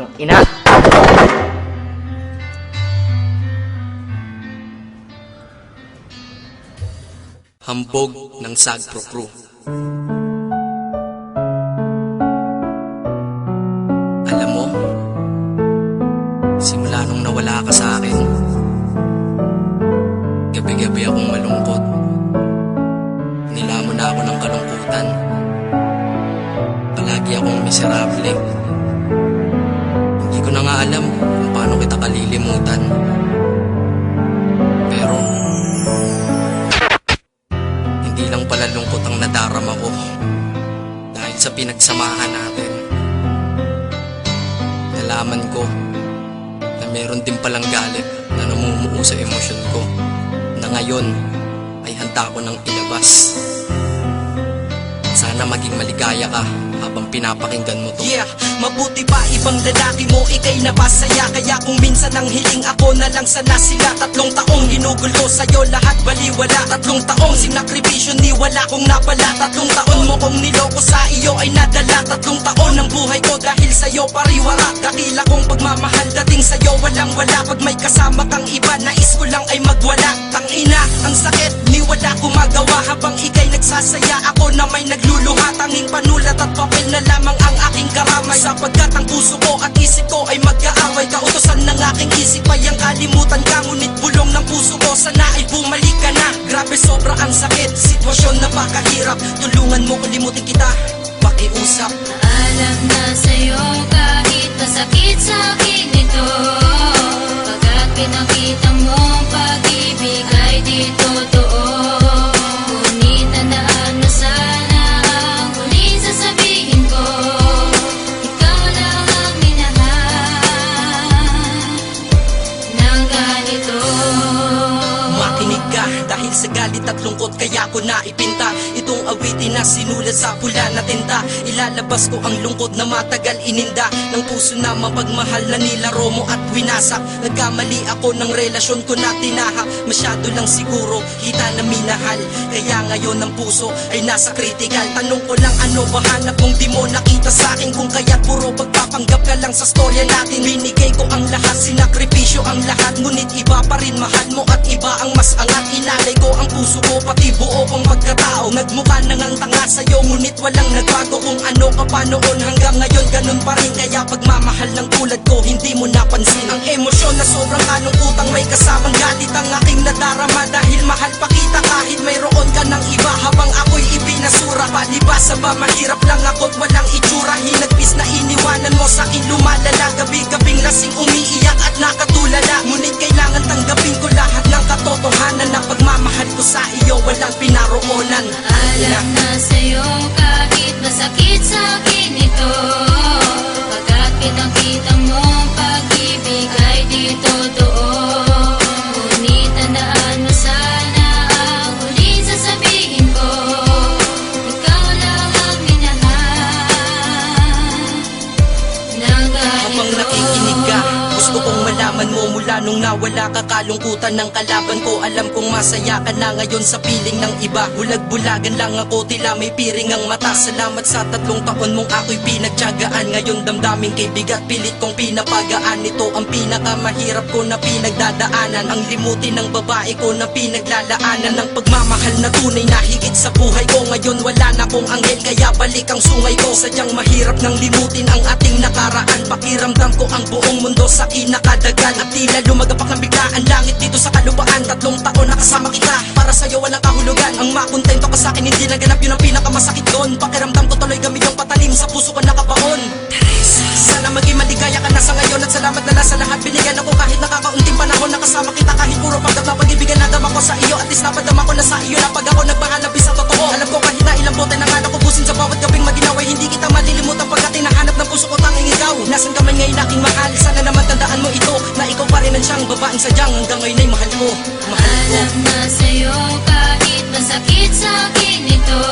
Tang ina. Hambog ng Sagpro Crew. Alam mo, simula nung nawala ka sa akin, gabi-gabi akong malungkot. Nilamon na ako ng kalungkutan. Palagi akong miserable. Hindi ko na nga alam kung paano kita kalilimutan. Pero hindi lang pala lungkot ang nadarama ko dahil sa pinagsamahan natin. Nalaman ko na meron din palang galit na namumuo sa emosyon ko na ngayon ay handa ko nang ilabas. Sana maging maligaya ka habang pinapakinggan mo to. Yeah, mabuti pa ibang lalaki mo, ikay napasaya. Kaya kung minsan ang hiling ako na lang sana sila. 3 taong ginugol ko sa'yo, lahat baliwala. 3 taong sinakripisyo ni wala kong napala. 3 taon mo kong niloko sa iyo ay nadala. 3 taon ng buhay ko dahil sa'yo pariwara. Dakila kong pagmamahal dating sa'yo walang wala. Pag may kasama kang iba, nais ko lang ay magwala. Tangina, ang sakit, ni wala gumagawa. Habang ikay nagsasaya, ako na may nagluluha. Tanging panulat at papel na lamang ang aking karamay. Sapagkat ang puso ko at isip ko ay magkaaway. Kautosan ng aking isip ay ang kalimutan ka. Ngunit bulong ng puso ko, sana ay bumalik ka na. Grabe sobra ang sakit, sitwasyon napakahirap. Tulungan mo kulimutin kita, pakiusap. Alam na sa'yo kahit masakit sa'kin ito. Pagkat pinakita mong pag-ibig ay di totoo. Ngunit tandaan mo sana ang huling sasabihin ko. Ikaw lang ang minahal ng ganito. Makinig ka, dahil sa galit at lungkot kaya ko na ipinta itong awitin na sinulat sa pula na tinta. Ilalabas ko ang lungkot na matagal ininda ng puso na mapagmahal na nilaro mo at winasak. Nagkamali ako ng relasyon ko na tinaha. Masyado lang siguro kita na minahal. Kaya ngayon ang puso ay nasa critical. Tanong ko lang, ano ba hanap mong di mo nakita sa akin? Kung kaya puro pagpapanggap ka lang sa storya natin. Binigay ko ang lahat, sinakripisyo ang lahat. Ngunit iba pa rin mahal mo at iba ang mas angat. Inalay ko ang puso ko, pati buo kong pagkatao. Nagmukha na ngang tanga sa'yo, ngunit walang nagbago. Kung ano ka pa noon hanggang ngayon ganun pa rin. Kaya pagmamahal ng tulad ko hindi mo napansin. Ang emosyon na sobrang kalungkutang may kasamang galit ang aking nadarama. Dahil mahal pa kita kahit mayroon ka ng iba. Habang ako'y ibinasura, palibasa ba mahirap lang ako't walang itsura. Hinagpis na iniwanan mo sa'kin lumalala. Gabi-gabing lasing umiiyak at nakatulala. Ngunit kailangan tanggapin ko lahat ng katotohanan na pagmamahal ko sa iyo walang pinaroonan. Alam na sa'yo kahit masakit sa'kin ito. Pagkat pinakita mong pag-ibig ay di totoo. Ngunit tandaan mo sana ang huling sasabihin ko. Ikaw lang ang minahal ng Habang ganito. nakikinig ka, gusto kong malaman mo mula nung nawala ka, kalungkutan ng kalaban ko. Alam kong masaya ka na ngayon sa piling ng iba. Bulag-bulagan lang ako, tila may piring ang mata. Salamat sa 3 taon mong ako'y pinagtiyagaan. Ngayon damdaming kay bigat, pilit kong pinapagaan. Ito ang pinakamahirap ko na pinagdadaanan. Ang limutin ng babae ko na pinaglalaanan. Ng pagmamahal na tunay na higit sa buhay ko. Ngayon wala na kong anghel, kaya balik ang sungay ko. Sadyang mahirap nang limutin ang ating nakaraan. Pakiramdam ko ang buong mundo sa kinakadagan. At tila lumagapak ng biglaan langit dito sa kalupaan. 3 taon nakasama kita, para sa'yo walang kahulugan. Ang makontento ka sa'kin hindi naganap, yun ang pinakamasakit doon. Pakiramdam ko tuloy gamilyong patalim, sa puso ka nakabaon. Sana maging maligaya ka na sa ngayon. At salamat na lang sa lahat binigyan ako. Kahit nakakaunting panahon nakasama kita. Kahit puro pagdap na pag-ibigan nadama ko sa iyo. At least napadama ko na sa iyo na pag ako nagpahanap sa totoo. Alam ko kahit na ilang bote na nga nakubusin sa bawat gabing maginaway, hindi kita malilimutan pagkat hinahanap ng puso ko tanging ikaw. Nasaan ka man ngayon aking mahal, sana naman tandaan mo ito, na ikaw pa rin ang siyang babaeng sadyang hanggang ngayon ay mahal ko. Mahal ko. Alam na sa'yo kahit masakit sa'kin ito.